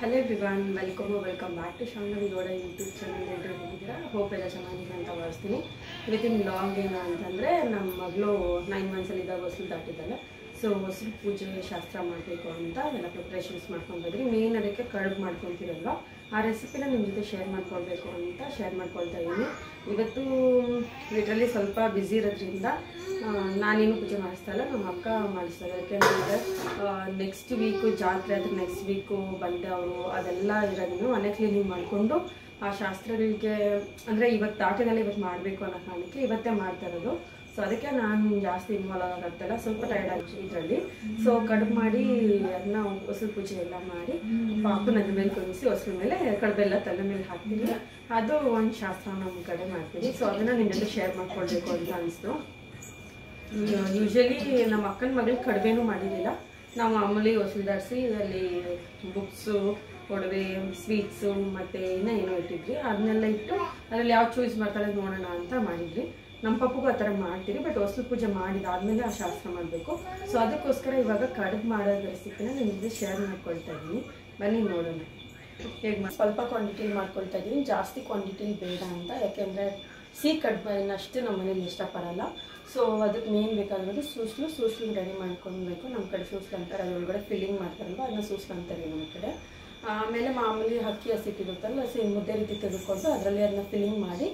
Hello everyone, welcome back to Shamnavi Goda YouTube channel. Hope ಎಲ್ಲ ಚೆನ್ನಾಗಿದೆ ಅಂತ ಭಾವಿಸ್ತೀನಿ. ಇವತ್ತಿನ ವ್ಲಾಗ್ ಏನು ಅಂತಂದ್ರೆ ನಮ್ಮ ಮಗಳು 9 ಮಂತ್ಸ್ ಅಲ್ಲಿ ಇದ್ದಾಗ ಹೊಸಲು ದಾಟಿದಲ್ಲ. ಸೊ ಹೊಸಲು ಪೂಜೆ ಶಾಸ್ತ್ರ ಮಾಡಬೇಕು ಅಂತ ಎಲ್ಲ ಪ್ರಿಪರೇಷನ್ಸ್ ಮಾಡ್ಕೊಂಡು ಬಂದ್ರಿ. ಮೇನ್ ಅದಕ್ಕೆ ಕಡುಬು ಮಾಡ್ಕೊಂತೀರಲ್ವಾ, ಆ ರೆಸಿಪಿನ ನಿಮ್ಮ ಜೊತೆ ಶೇರ್ ಮಾಡ್ಕೊಳ್ಬೇಕು ಅಂತ ಶೇರ್ ಮಾಡ್ಕೊಳ್ತಾ ಇದ್ದೀನಿ. ಇವತ್ತು ಲಿಟ್ರಲಿ ಸ್ವಲ್ಪ ಬ್ಯುಸಿ ಇರೋದ್ರಿಂದ ನಾನೇನು ಪೂಜೆ ಮಾಡಿಸ್ತಾ ಇಲ್ಲ, ನಮ್ಮ ಅಕ್ಕ ಮಾಡಿಸ್ತಾರೆ. ಯಾಕೆಂದರೆ ನೆಕ್ಸ್ಟ್ ವೀಕು ಜಾತ್ರೆ ಆದರೆ ನೆಕ್ಸ್ಟ್ ವೀಕು ಬಂದೆ ಅವರು ಅದೆಲ್ಲ ಇರೋದನ್ನು ಮನೆ ಕ್ಲೀನಿಂಗ್ ಮಾಡಿಕೊಂಡು ಆ ಶಾಸ್ತ್ರಗಳಿಗೆ ಅಂದರೆ ಇವತ್ತು ದಾಟಿನಲ್ಲಿ ಇವತ್ತು ಮಾಡಬೇಕು ಅನ್ನೋ ಕಾರಣಕ್ಕೆ ಇವತ್ತೇ ಮಾಡ್ತಾ ಇರೋದು. ಸೊ ಅದಕ್ಕೆ ನಾನು ಜಾಸ್ತಿ ಇನ್ವಾಲ್ವ್ ಆಗುತ್ತಲ್ಲ, ಸ್ವಲ್ಪ ಟೈರ್ಡ್ ಆಗಿ ಇದರಲ್ಲಿ. ಸೊ ಕಡುಬು ಮಾಡಿ ಅದನ್ನ ಹೊಸಲು ಪೂಜೆ ಎಲ್ಲ ಮಾಡಿ ಪಾಪನ ಅದ್ರ ಮೇಲೆ ಕುಣಿಸಿ ಹೊಸಲ ಮೇಲೆ ಕಡುಬೆಲ್ಲ ತಲೆ ಮೇಲೆ ಹಾಕ್ತೀನಿ. ಅದು ಒಂದು ಶಾಸ್ತ್ರ ನಮ್ಮ ಕಡೆ ಮಾಡ್ತೀನಿ. ಸೊ ಅದನ್ನು ನಿಮ್ಮ ಜೊತೆ ಶೇರ್ ಮಾಡ್ಕೊಳ್ಬೇಕು ಅಂತ ಅನಿಸ್ತು. ಯೂಶ್ವಲಿ ನಮ್ಮ ಅಕ್ಕನ ಮಗಳಿಗೆ ಕಡುಬೇನೂ ಮಾಡಿರಲಿಲ್ಲ. ನಾವು ಮಾಮೂಲಿ ಹೊಸಲು ದಾರಿಸಿ ಅಲ್ಲಿ ಬುಕ್ಸು, ಒಡವೆ, ಸ್ವೀಟ್ಸು ಮತ್ತು ಇನ್ನೂ ಏನೋ ಇಟ್ಟಿದ್ವಿ. ಅದನ್ನೆಲ್ಲ ಇಟ್ಟು ಅದರಲ್ಲಿ ಯಾವ ಚೂಸ್ ಮಾಡ್ತಾಳೆ ನೋಡೋಣ ಅಂತ ಮಾಡಿದ್ವಿ. ನಮ್ಮ ಪಪ್ಪಗೂ ಆ ಥರ ಮಾಡ್ತೀರಿ, ಬಟ್ ಹೊಸಲು ಪೂಜೆ ಮಾಡಿದಾದ್ಮೇಲೆ ಆ ಶಾಸ್ತ್ರ ಮಾಡಬೇಕು. ಸೊ ಅದಕ್ಕೋಸ್ಕರ ಇವಾಗ ಕಡುಬು ಮಾಡೋದು ರೆಸಿಪಿನ ನಿಮಗೆ ಶೇರ್ ಮಾಡ್ಕೊಳ್ತಾ ಇದ್ದೀನಿ. ಬನ್ನಿ ನೋಡೋಣ ಹೇಗೆ ಸ್ವಲ್ಪ ಕ್ವಾಂಟಿಟಿಲಿ ಮಾಡ್ಕೊಳ್ತಾ ಇದ್ದೀನಿ, ಜಾಸ್ತಿ ಕ್ವಾಂಟಿಟಿಲಿ ಬೇಡ ಅಂತ. ಯಾಕೆಂದರೆ ಸಿಹಿ ಕಡುಬನ್ನಷ್ಟು ನಮ್ಮ ಮನೇಲಿ ಇಷ್ಟಪಡಲ್ಲ. ಸೊ ಅದಕ್ಕೆ ಮೇನ್ ಬೇಕಾಗಿರೋದು ಸೂಸ್ಲು ರೆಡಿ ಮಾಡ್ಕೊಳ್ಬೇಕು. ನಮ್ಮ ಕಡೆ ಸೂಸ್ಲು ಅಂತಾರೆ, ಅದರೊಳಗಡೆ ಫಿಲ್ಲಿಂಗ್ ಮಾಡ್ತಾರಲ್ವ ಅದನ್ನ ಸೂಸ್ಲು ಅಂತಾರೆ ನಮ್ಮ ಕಡೆ. ಆಮೇಲೆ ಮಾಮೂಲಿ ಅಕ್ಕಿ ಹಸಿಟ್ಟಿರುತ್ತಲ್ಲ, ಮುದ್ದೆ ರೀತಿ ತೆಗೆದುಕೊಂಡು ಅದರಲ್ಲಿ ಅದನ್ನ ಫಿಲ್ಲಿಂಗ್ ಮಾಡಿ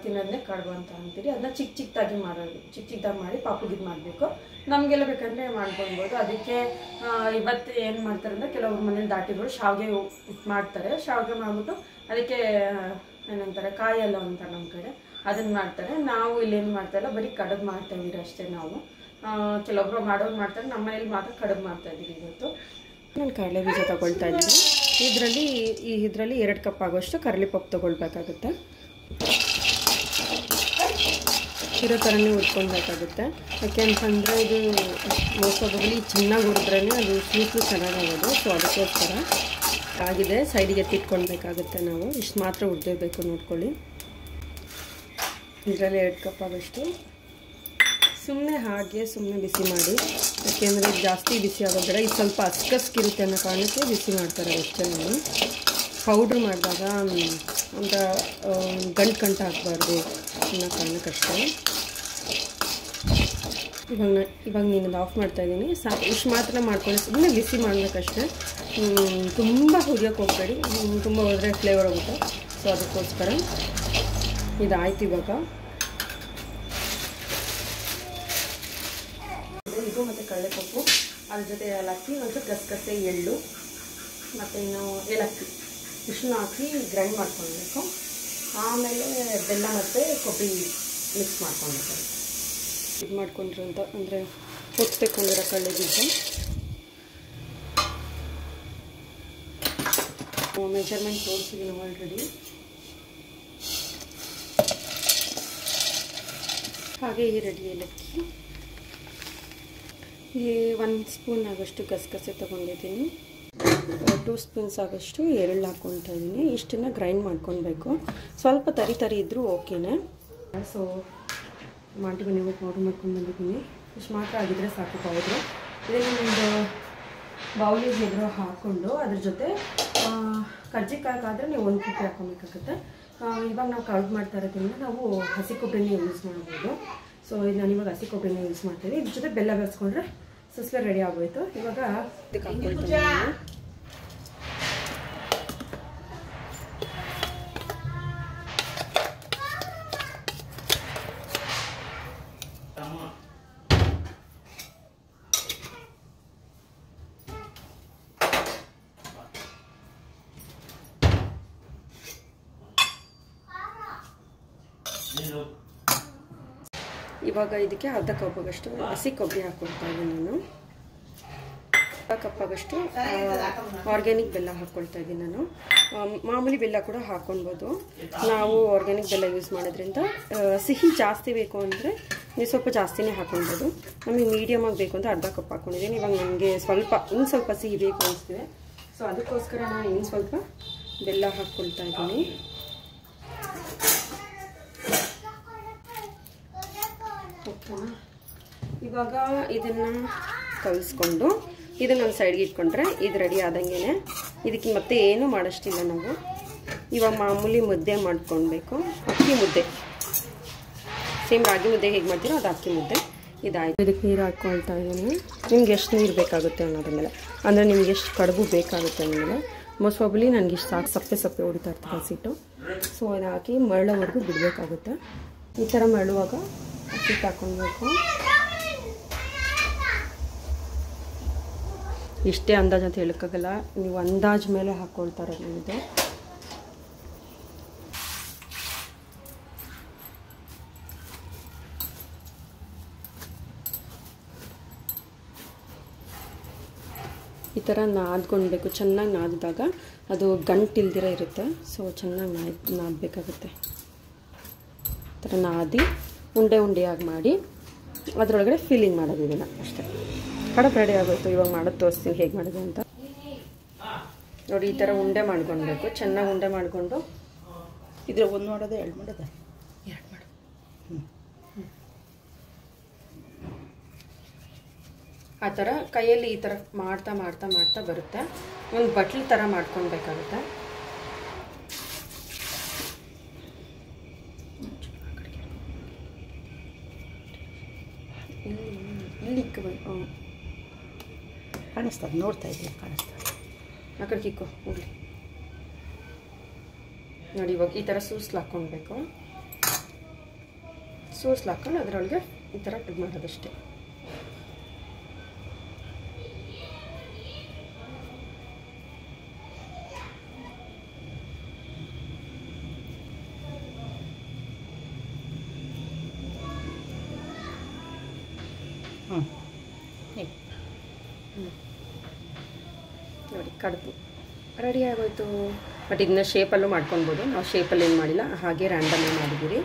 ತಿನ್ನೋದನ್ನೇ ಕಡುಬು ಅಂತ ಅಂತೀರಿ. ಅದನ್ನ ಚಿಕ್ಕದಾಗಿ ಮಾಡೋದು, ಚಿಕ್ಕದಾಗಿ ಮಾಡಿ ಪಾಪುಗೆ ಇದು ಮಾಡಬೇಕು. ನಮಗೆಲ್ಲ ಬೇಕಂದರೆ ಮಾಡ್ಕೊಳ್ಬೋದು. ಅದಕ್ಕೆ ಇವತ್ತು ಏನು ಮಾಡ್ತಾರೆ ಅಂದರೆ ಕೆಲವ್ರ ಮನೇಲಿ ದಾಟಿಗಳು ಶಾವಿಗೆ ಮಾಡ್ತಾರೆ. ಶಾವಿಗೆ ಮಾಡಿಬಿಟ್ಟು ಅದಕ್ಕೆ ಏನಂತಾರೆ ಕಾಯಲ್ಲ ಅಂತ ನಮ್ಮ ಕಡೆ ಅದನ್ನು ಮಾಡ್ತಾರೆ. ನಾವು ಇಲ್ಲೇನು ಮಾಡ್ತಾಯಿಲ್ಲ, ಬರೀ ಕಡುಬು ಮಾಡ್ತಾಯಿದ್ದೀರಿ ಅಷ್ಟೇ. ನಾವು ಕೆಲವೊಬ್ರು ಮಾಡೋರು ಮಾಡ್ತಾರೆ, ನಮ್ಮ ಮನೇಲಿ ಮಾತ್ರ ಕಡುಬು ಮಾಡ್ತಾಯಿದ್ದೀರಿ. ಇವತ್ತು ನಾನು ಕಡಲೆ ಬೀಜ ತೊಗೊಳ್ತಾ ಇದ್ದೀನಿ. ಇದರಲ್ಲಿ 2 ಕಪ್ ಆಗೋಷ್ಟು ಕಡಲೆಪಪ್ಪು ತೊಗೊಳ್ಬೇಕಾಗುತ್ತೆ. ಇರೋ ಥರನೇ ಉಟ್ಕೊಳ್ಬೇಕಾಗುತ್ತೆ. ಯಾಕೆ ಅಂತಂದರೆ ಇದು ಮೋಸೋದಲ್ಲಿ ಚೆನ್ನಾಗಿ ಹುರಿದ್ರೇ ಅದು ಸ್ವೀಟು ಚೆನ್ನಾಗಾಗೋದು. ಸೊ ಅದಕ್ಕೋಸ್ಕರ ಆಗಿದೆ, ಸೈಡಿಗೆ ಎತ್ತಿಟ್ಕೊಳ್ಬೇಕಾಗುತ್ತೆ. ನಾವು ಇಷ್ಟು ಮಾತ್ರ ಹುರಿದಿರಬೇಕು, ನೋಡ್ಕೊಳ್ಳಿ. ಇದರಲ್ಲಿ 2 ಕಪ್ ಆಗೋಷ್ಟು ಸುಮ್ಮನೆ ಬಿಸಿ ಮಾಡಿ. ಯಾಕೆಂದರೆ ಜಾಸ್ತಿ ಬಿಸಿ ಆಗೋದ್ರ ಇದು ಸ್ವಲ್ಪ ಅಸ್ಕಸ್ಕಿರುತ್ತೆ ಅನ್ನೋ ಕಾರಣಕ್ಕೆ ಬಿಸಿ ಮಾಡ್ತಾರೆ ಅಷ್ಟೇ. ನಾನು ಪೌಡ್ರ್ ಮಾಡಿದಾಗ ಒಂದು ಗಂಟು ಹಾಕಬಾರ್ದು ಅನ್ನೋ ಕಾರಣಕ್ಕಷ್ಟೇ. ಇವಾಗ ನೀನು ಆಫ್ ಮಾಡ್ತಾಯಿದ್ದೀನಿ. ಇಷ್ಟು ಮಾತ್ರ ಮಾಡ್ಕೊಂಡು ಸುಮ್ಮನೆ ಬಿಸಿ ಮಾಡಬೇಕಷ್ಟೇ. ತುಂಬ ಹುರಿಯೋಕ್ಕೆ ಹೋಗಬೇಡಿ, ತುಂಬ ಹೋದರೆ ಫ್ಲೇವರ್ ಹೋಗುತ್ತೆ. ಸೊ ಅದಕ್ಕೋಸ್ಕರ ಇದಾಯ್ತು. ಇವಾಗ ಇದು ಮತ್ತು ಕಡಲೆಪಪ್ಪು, ಅದ್ರ ಜೊತೆ ಏಲಕ್ಕಿ ಮತ್ತು ಗಸಗಸೆ, ಎಳ್ಳು ಮತ್ತು ಇನ್ನು ಏಲಕ್ಕಿ ಇಷ್ಟನ್ನು ಹಾಕಿ ಗ್ರೈಂಡ್ ಮಾಡ್ಕೊಳ್ಬೇಕು. ಆಮೇಲೆ ಬೆಲ್ಲ ಮತ್ತು ಕೊಬ್ಬರಿ ಮಿಕ್ಸ್ ಮಾಡ್ಕೊಳ್ಬೇಕು. ಇದು ಮಾಡ್ಕೊಂಡ್ರಂತ ಅಂದರೆ ಹೊತ್ಬೇಕಂದಿರೋ ಕಡಲೆ ಬೀಜ ಮೆಜರ್ಮೆಂಟ್ ತೋರಿಸಿದ್ದೀನಿ ಆಲ್ರೆಡಿ. ಹಾಗೆ ಈ ರೆಡಿ ಏಲಕ್ಕಿ, ಈ 1 ಸ್ಪೂನ್ ಆಗೋಷ್ಟು ಗಸಗಸೆ ತೊಗೊಂಡಿದ್ದೀನಿ, 2 ಸ್ಪೂನ್ಸ್ ಆಗೋಷ್ಟು ಎಳ್ಳು ಹಾಕ್ಕೊಳ್ತಾ ಇದ್ದೀನಿ. ಇಷ್ಟನ್ನು ಗ್ರೈಂಡ್ ಮಾಡ್ಕೊಳ್ಬೇಕು. ಸ್ವಲ್ಪ ತರಿ ಇದ್ದರೂ ಓಕೆನೇ. ಸೊ ಮಾಂಟಿ ಮನೆ ಹೋಗಿ ಪೌಡ್ರ್ ಮಾಡ್ಕೊಂಡು ಬಂದಿದ್ದೀನಿ. ಇಷ್ಟು ಮಾತ್ರ ಆಗಿದ್ರೆ ಸಾಕು ಪೌಡ್ರು. ಇದನ್ನು ಒಂದು ಬೌಲಿಗೆ ಎದುರು ಹಾಕ್ಕೊಂಡು ಅದ್ರ ಜೊತೆ ಕರ್ಜಿಕಾಯಾದ್ರೆ ನೀವು 1 ಕುಪ್ಪೆ ಹಾಕ್ಕೊಬೇಕಾಗುತ್ತೆ. ಇವಾಗ ನಾವು ಕಡುಬು ಮಾಡ್ತಾ ಇರೋದ್ರಿಂದ ನಾವು ಹಸಿ ಕೊಬ್ಬರಿನೇ ಯೂಸ್ ಮಾಡ್ಬೋದು. ಸೊ ಇದು ನಾನು ಇವಾಗ ಹಸಿ ಕೊಬ್ಬರಿನೇ ಯೂಸ್ ಮಾಡ್ತೀವಿ. ಇದ್ರ ಜೊತೆ ಬೆಲ್ಲ ಬೆರೆಸ್ಕೊಂಡ್ರೆ ಸುಸ್ಲ ರೆಡಿ ಆಗೋಯ್ತು. ಇವಾಗ ಇದಕ್ಕೆ ಹಾಕ್ಕೊಳ್ತೀನಿ. ಇವಾಗ ಇದಕ್ಕೆ ಅರ್ಧ ಕಪ್ಪಾಗಷ್ಟು ಹಸಿ ಕೊಬ್ಬರಿ ಹಾಕ್ಕೊಳ್ತಾ ಇದ್ದೀನಿ ನಾನು. ಅರ್ಧ ಕಪ್ಪಾಗಷ್ಟು ಆರ್ಗ್ಯಾನಿಕ್ ಬೆಲ್ಲ ಹಾಕ್ಕೊಳ್ತಾ ಇದ್ದೀನಿ ನಾನು. ಮಾಮೂಲಿ ಬೆಲ್ಲ ಕೂಡ ಹಾಕ್ಕೊಳ್ಬೋದು. ನಾವು ಆರ್ಗ್ಯಾನಿಕ್ ಬೆಲ್ಲ ಯೂಸ್ ಮಾಡೋದ್ರಿಂದ ಸಿಹಿ ಜಾಸ್ತಿ ಬೇಕು ಅಂದರೆ ನೀವು ಸ್ವಲ್ಪ ಜಾಸ್ತಿನೇ ಹಾಕ್ಕೊಳ್ಬೋದು. ನಮಗೆ ಮೀಡಿಯಮ್ ಆಗಿ ಬೇಕು ಅಂತ ಅರ್ಧ ಕಪ್ ಹಾಕ್ಕೊಂಡಿದ್ದೀನಿ. ಇವಾಗ ನನಗೆ ಇನ್ನು ಸ್ವಲ್ಪ ಸಿಹಿ ಬೇಕು ಅನಿಸ್ತಿದೆ. ಸೊ ಅದಕ್ಕೋಸ್ಕರ ನಾನು ಇನ್ನು ಸ್ವಲ್ಪ ಬೆಲ್ಲ ಹಾಕ್ಕೊಳ್ತಾ ಇದ್ದೀನಿ. ಓಕೆನಾ? ಇವಾಗ ಇದನ್ನು ಕಲಿಸ್ಕೊಂಡು ಇದನ್ನು ಒಂದು ಸೈಡ್ಗೆ ಇಟ್ಕೊಂಡ್ರೆ ಇದು ರೆಡಿ ಆದಂಗೆ ಇದಕ್ಕೆ ಮತ್ತೆ ಏನೂ ಮಾಡೋಷ್ಟಿಲ್ಲ ನಾವು. ಇವಾಗ ಮಾಮೂಲಿ ಮುದ್ದೆ ಮಾಡ್ಕೊಳ್ಬೇಕು, ಅಕ್ಕಿ ಮುದ್ದೆ. ಸೇಮ್ ರಾಗಿ ಮುದ್ದೆ ಹೇಗೆ ಮಾಡ್ತೀರೋ ಅದು ಅಕ್ಕಿ ಮುದ್ದೆ. ಇದಾಯಿತು. ಇದಕ್ಕೆ ನೀರು ಹಾಕ್ಕೊಳ್ತಾ ಇದ್ದೀನಿ. ನಿಮ್ಗೆ ಎಷ್ಟು ನೀರು ಬೇಕಾಗುತ್ತೆ ಅನ್ನೋದ್ರ ಮೇಲೆ, ಅಂದರೆ ನಿಮ್ಗೆ ಎಷ್ಟು ಕಡುಬು ಬೇಕಾಗುತ್ತೆ ಅನ್ನೋಮೇಲೆ. ಮೋಸ್ಟ್ ಪ್ರಾಬಲಿ ನನಗೆ ಇಷ್ಟು ಸಾಕು, ಸಪ್ಪೆ ಸಪ್ಪೆ ಹೊಡಿತಾ ಇರ್ತಾರೆ ಹಸಿಟ್ಟು. ಸೊ ಅದು ಹಾಕಿ ಮರಳೋವರೆಗೂ ಬಿಡಬೇಕಾಗುತ್ತೆ. ಈ ಥರ ಮರಳುವಾಗ ಹಸಿಟ್ಟು ಹಾಕ್ಕೊಳ್ಬೇಕು. ಇಷ್ಟೇ ಅಂದಾಜು ಅಂತ ಹೇಳೋಕ್ಕಾಗಲ್ಲ, ನೀವು ಅಂದಾಜು ಮೇಲೆ ಹಾಕ್ಕೊಳ್ತಾರೆ ನಿಮ್ಮದು. ಈ ಥರ ನಾದ್ಕೊಳ್ಬೇಕು. ಚೆನ್ನಾಗಿ ನಾದಿದಾಗ ಅದು ಗಂಟಿಲ್ದಿರ ಇರುತ್ತೆ. ಸೊ ಚೆನ್ನಾಗಿ ನಾದಬೇಕಾಗುತ್ತೆ. ಈ ಥರ ನಾದಿ ಉಂಡೆ ಉಂಡೆಯಾಗಿ ಮಾಡಿ ಅದರೊಳಗಡೆ ಫಿಲ್ಲಿಂಗ್ ಮಾಡೋದು. ಇದನ್ನು ಅಷ್ಟೇ. ಕಡಬು ರೆಡಿ ಆಗೋಯ್ತು. ಇವಾಗ ಮಾಡೋದು ತೋರಿಸ್ತೀನಿ ಹೇಗೆ ಮಾಡೋದು ಅಂತ. ನೋಡಿ, ಈ ಥರ ಉಂಡೆ ಮಾಡ್ಕೊಳ್ಬೇಕು. ಚೆನ್ನಾಗಿ ಉಂಡೆ ಮಾಡಿಕೊಂಡು ಇದ್ರ ಒಂದು ಮಾಡೋದು, ಎರಡು ಮಾಡೋದು, ಎರಡು ಮಾಡೋದು. ಆ ಥರ ಕೈಯಲ್ಲಿ ಈ ಥರ ಮಾಡ್ತಾ ಮಾಡ್ತಾ ಮಾಡ್ತಾ ಬರುತ್ತೆ. ಒಂದು ಬಟ್ಲು ಥರ ಮಾಡ್ಕೊಳ್ಬೇಕಾಗುತ್ತೆ. ಇಲ್ಲಿ ಕಾಣಿಸ್ತದೆ, ನೋಡ್ತಾ ಇದ್ದೀನಿ, ಕಾಣಿಸ್ತದೆ. ಆ ಕಡೆ ಕಿಕ್ಕು ಹೋಗಲಿ. ನೋಡಿ, ಇವಾಗ ಈ ಥರ ಸೂಸ್ಲು ಹಾಕ್ಕೊಳ್ಬೇಕು. ಸೂಸ್ಲು ಹಾಕ್ಕೊಂಡು ಅದರೊಳಗೆ ಈ ಥರ ಇದು ಮಾಡೋದಷ್ಟೇ. ನೋಡಿ, ಕಡುಬು ರೆಡಿ ಆಗೋಯ್ತು. ಬಟ್ ಇದನ್ನ ಶೇಪಲ್ಲೂ ಮಾಡ್ಕೊಳ್ಬೋದು. ನಾವು ಶೇಪಲ್ಲಿ ಏನು ಮಾಡಿಲ್ಲ, ಹಾಗೆ ರ್ಯಾಂಡಮ್ ಮಾಡಿದ್ದೀರಿ.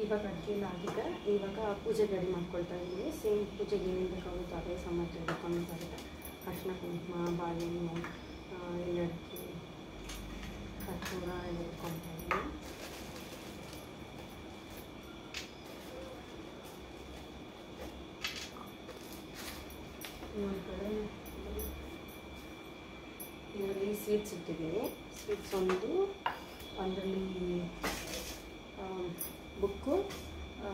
ಇವಾಗ ಅಡುಗೆ ಎಲ್ಲ ಆಗಿದೆ. ಇವಾಗ ಪೂಜೆಗೆ ರೆಡಿ ಮಾಡ್ಕೊಳ್ತಾ ಇದ್ದೀನಿ. ಸೇಮ್ ಪೂಜೆಗೆ ಏನೇನು ಬೇಕಾಗುತ್ತೆ ಅದೇ ಸಾಮಗ್ರಿ ಬೇಕಾಗುತ್ತೆ. ಅರಿಶಿನ, ಕುಂಕುಮ, ಬಾಳೆಹಣ್ಣು, ಎಳ್ಳಕ್ಕಿ, ಕರ್ಪೂರ ಎಲ್ಲ ಇಟ್ಕೊಳ್ತಾ ಇದ್ದೀನಿ. ಇನ್ನೊಂದು ಕಡೆ ಇದರಲ್ಲಿ ಸ್ವೀಟ್ಸ್ ಇಟ್ಟಿದ್ದೀನಿ. ಸ್ವೀಟ್ಸ್ ಒಂದರಲ್ಲಿ ಬುಕ್ಕು,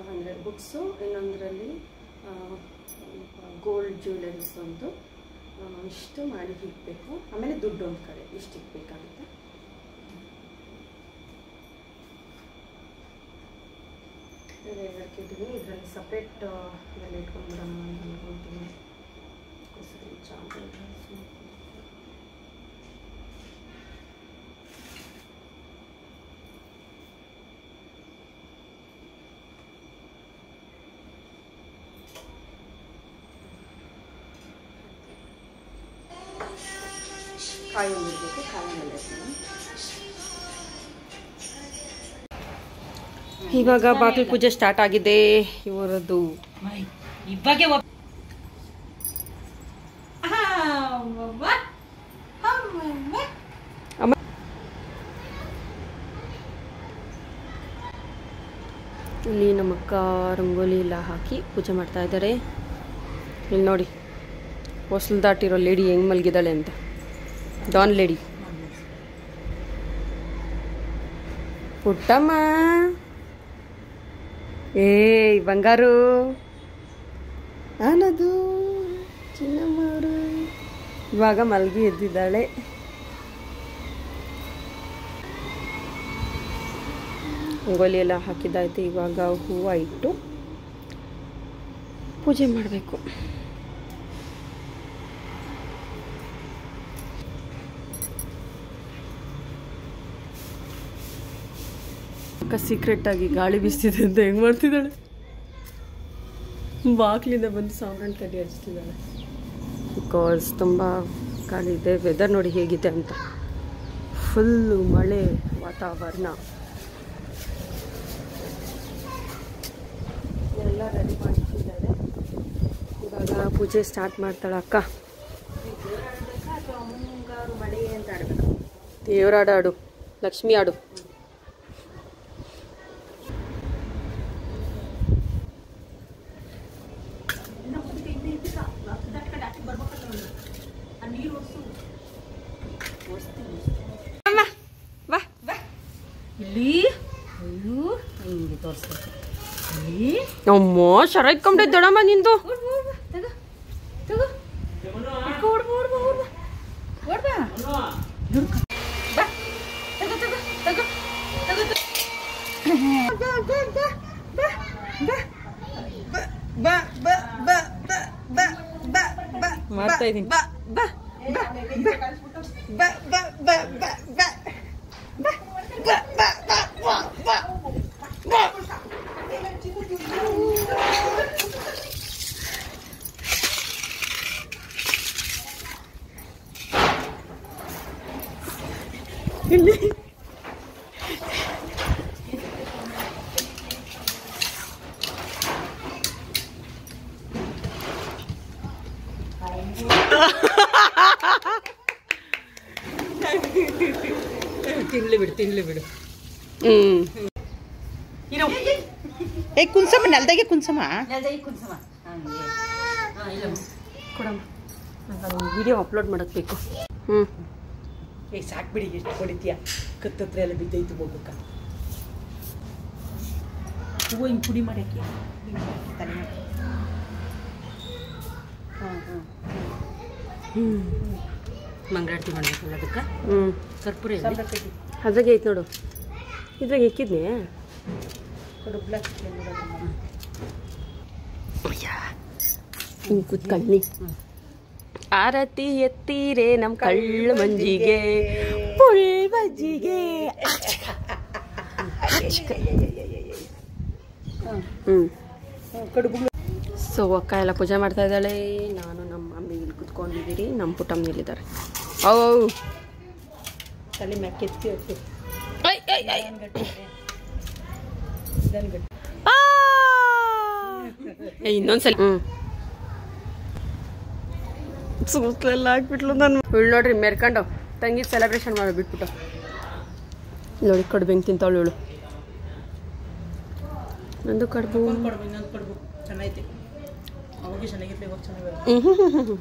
ಅಂದರೆ ಬುಕ್ಸು, ಇನ್ನೊಂದರಲ್ಲಿ ಗೋಲ್ಡ್ ಜ್ಯುವೆಲರೀಸ್ ಒಂದು, ಇಷ್ಟು ಮಾಡಿ ಇಡಬೇಕು. ಆಮೇಲೆ ದುಡ್ಡು ಒಂದು ಕಡೆ ಇಷ್ಟು ಇಡಬೇಕಾಗುತ್ತೆ. ಇಟ್ಟಿದ್ದೀನಿ. ಇದರಲ್ಲಿ ಸಪ್ರೇಟ್ ಇದೆಲ್ಲ ಇಟ್ಕೊಂಡ್ಬಿಡೋಣ ಅಂತ ಅಂದ್ಕೊಳ್ತೀನಿ. ಕಾಯಿ ಉಳಿಬೇಕು, ಕಾಯಿ ಮೇಲೆ ಇವಾಗ ಬಾಗಿಲು ಪೂಜೆ ಸ್ಟಾರ್ಟ್ ಆಗಿದೆ ಇವರದ್ದು. ಇವಾಗೆ ಇಲ್ಲಿ ನಮ್ಮ ಅಕ್ಕ ರಂಗೋಲಿ ಎಲ್ಲ ಹಾಕಿ ಪೂಜೆ ಮಾಡ್ತಾ ಇದ್ದಾರೆ. ಇಲ್ಲಿ ನೋಡಿ, ಹೊಸಲು ದಾಟಿರೋ ಲೇಡಿ ಹೆಂಗೆ ಮಲಗಿದ್ದಾಳೆ ಅಂತ. Don lady. ಪುಟ್ಟಮ್ಮ, ಏಯ್ ಬಂಗಾರು, ನಾನದು ಚಿನ್ನಮ್ಮ ಅವರು ಇವಾಗ ಮಲಗಿ ಎದ್ದಿದ್ದಾಳೆ. ರಂಗೋಲಿ ಎಲ್ಲ ಹಾಕಿದ್ದಾಯ್ತು. ಇವಾಗ ಹೂವು ಇಟ್ಟು ಪೂಜೆ ಮಾಡಬೇಕು. ಅಕ್ಕ ಸೀಕ್ರೆಟಾಗಿ ಗಾಳಿ ಬೀಸ್ತಿದೆ ಅಂತ ಹೆಂಗೆ ಮಾಡ್ತಿದ್ದಾಳೆ. ಬಾಕ್ಲಿಂದ ಬಂದು ಸಾಂಬ್ರಾಣಿ ಕಡ್ಡಿ ಹಚ್ತಿದ್ದಾಳೆ. ಬಿಕಾಸ್ ತುಂಬ ಗಾಳಿ ಇದೆ. ವೆದರ್ ನೋಡಿ ಹೇಗಿದೆ ಅಂತ. ಫುಲ್ಲು ಮಳೆ ವಾತಾವರಣ. ಎಲ್ಲ ರೆಡಿ ಮಾಡಿಟ್ಟಿದ್ದಾರೆ. ಇವಾಗ ಪೂಜೆ ಸ್ಟಾರ್ಟ್ ಮಾಡ್ತಾಳೆ ಅಕ್ಕ. ಮಳೆ ಅಂತ ಆಡ್ಬೇಕು. ದೇವರಾಡ ಆಡು, ಲಕ್ಷ್ಮಿ ಆಡು. ಹಿಂಗೆ ತೋರಿಸ್ಬೇಕು. ಅಮ್ಮ ಶರ ಇಟ್ಕೊಂಡ್ರೆ ದೊಡಮ್ಮ ನಿಂದು. ಮಾಡ್ತಾ ಇದ್ದೀನಿ. ಇಲ್ಲಿ ತಿನ್ಲಿ ಬಿಡು. ಏ ಕುನ್ಸಮ್ಮ, ನೆಲ್ದಾಗೆ ಕುನ್ಸಮ್ಮ. ಕೊಡಮ್ಮ, ನಾನು ವಿಡಿಯೋ ಅಪ್ಲೋಡ್ ಮಾಡೋದು ಬೇಕು. ಏ ಸಾಕ್ಬಿಡಿ, ಎಷ್ಟು ಹೊಡಿತೀಯ? ಕತ್ತತ್ರ ಎಲ್ಲ ಬಿದ್ದೈತು ಹೋಗಕ್ಕ. ಹೂವು ಹಿಂಗೆ ಪುಡಿ ಮಾಡಕ್ಕೆ ತಲೆ ಮಾಡಿ. ಮಂಗಳಾರತಿ ಮಾಡ್ಬೇಕಲ್ಲ ಅದಕ್ಕೆ. ಕರ್ಪೂರ ಅದ್ರಾಗೆ ಐತೆ ನೋಡು, ಇದ್ರಾಗ ಇಕ್ಕಿದ್ನಿ. ಕೂತ್ಕೊಳ್ಳಿ. ಆರತಿ ಎತ್ತೀರೆ ನಮ್ಮ ಕಳ್ಳ ಮಂಜಿಗೆ ಪುಳ್ ಬಜ್ಜಿಗೆ. ಸೊ ಅಕ್ಕ ಎಲ್ಲ ಪೂಜೆ ಮಾಡ್ತಾ ಇದ್ದಾಳೆ. ನಾನು ನಮ್ಮ ಮಮ್ಮಿ ಇಲ್ಲಿ ಕುತ್ಕೊಂಡಿದ್ದೀರಿ. ನಮ್ಮ ಪುಟ್ಟಮ್ಮ ಇಲ್ಲಿದ್ದಾರೆ. ತಲೆ ಮ್ಯಾಕೆ ಎತ್ತಿ ಹೊತ್ತು ಇನ್ನೊಂದ್ಸಲ ಸೂಸ್ಲೆಲ್ಲ ಹಾಕ್ಬಿಟ್ಲು. ನಾನು ಇವಳು ನೋಡ್ರಿ ಮೆರ್ಕೊಂಡು ತಂಗಿ ಸೆಲೆಬ್ರೇಷನ್ ಮಾಡಿ ಬಿಟ್ಬಿಟ್ಟು ನೋಡಿ ಕಡುಬು ಹೆಂಗೆ ತಿಂತಾವಳು ಇವಳು. ನಂದು ಕಡುಬು ಇನ್ನೊಂದು ಕಡುಬು ಚೆನ್ನಾಗೈತೆ. ಅವಾಗೆ ಚೆನ್ನಾಗಿರ್ಲಿ, ಇವಾಗ ಚೆನ್ನಾಗಿ.